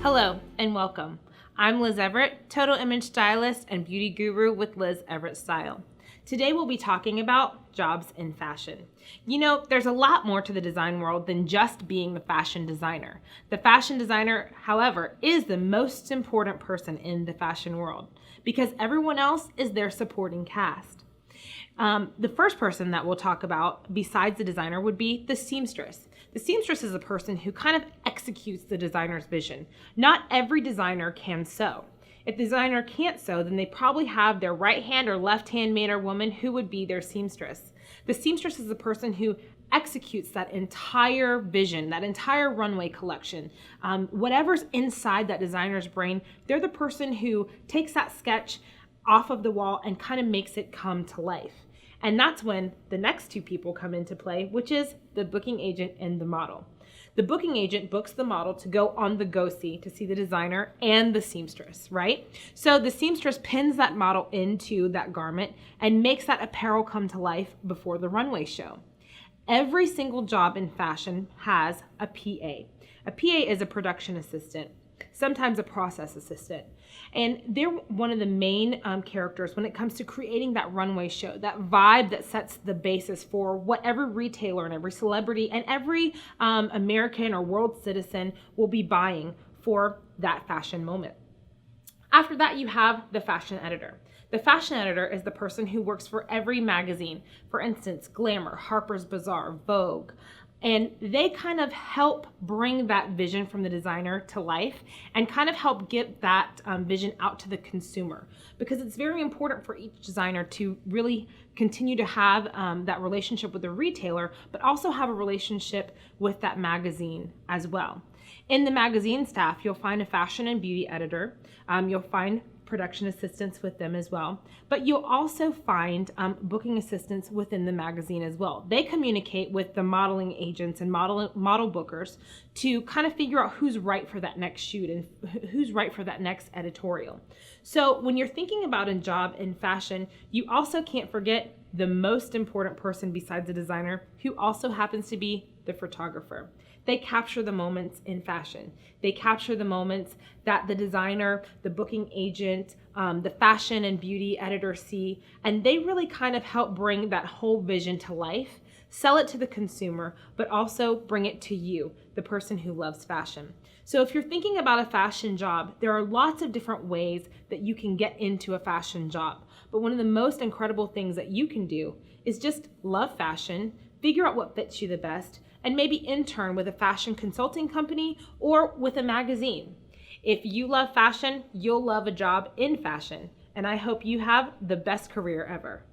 Hello and welcome. I'm Liz Everett, total image stylist and beauty guru with Liz Everett Style. Today we'll be talking about jobs in fashion. You know, there's a lot more to the design world than just being the fashion designer. The fashion designer, however, is the most important person in the fashion world because everyone else is their supporting cast. The first person that we'll talk about besides the designer would be the seamstress. The seamstress is a person who kind of executes the designer's vision. Not every designer can sew. If the designer can't sew, then they probably have their right hand or left hand man or woman who would be their seamstress. The seamstress is the person who executes that entire vision, that entire runway collection. Whatever's inside that designer's brain, they're the person who takes that sketch off of the wall and kind of makes it come to life. And that's when the next two people come into play, which is the booking agent and the model. The booking agent books the model to go on the go-see to see the designer and the seamstress, right? So the seamstress pins that model into that garment and makes that apparel come to life before the runway show. Every single job in fashion has a PA. A PA is a production assistant, sometimes a process assistant. And they're one of the main characters when it comes to creating that runway show, that vibe that sets the basis for what every retailer and every celebrity and every American or world citizen will be buying for that fashion moment. After that, you have the fashion editor. The fashion editor is the person who works for every magazine. For instance, Glamour, Harper's Bazaar, Vogue. And they kind of help bring that vision from the designer to life and kind of help get that vision out to the consumer, because it's very important for each designer to really continue to have that relationship with the retailer, but also have a relationship with that magazine as well. In the magazine staff, you'll find a fashion and beauty editor. You'll find production assistants with them as well, but you'll also find booking assistants within the magazine as well. They communicate with the modeling agents and model bookers to kind of figure out who's right for that next shoot and who's right for that next editorial. So when you're thinking about a job in fashion, you also can't forget the most important person besides the designer, who also happens to be the photographer. They capture the moments in fashion. They capture the moments that the designer, the booking agent, the fashion and beauty editor see, and they really kind of help bring that whole vision to life, sell it to the consumer, but also bring it to you, the person who loves fashion. So if you're thinking about a fashion job, there are lots of different ways that you can get into a fashion job. But one of the most incredible things that you can do is just love fashion, figure out what fits you the best, and maybe intern with a fashion consulting company or with a magazine. If you love fashion, you'll love a job in fashion, and I hope you have the best career ever.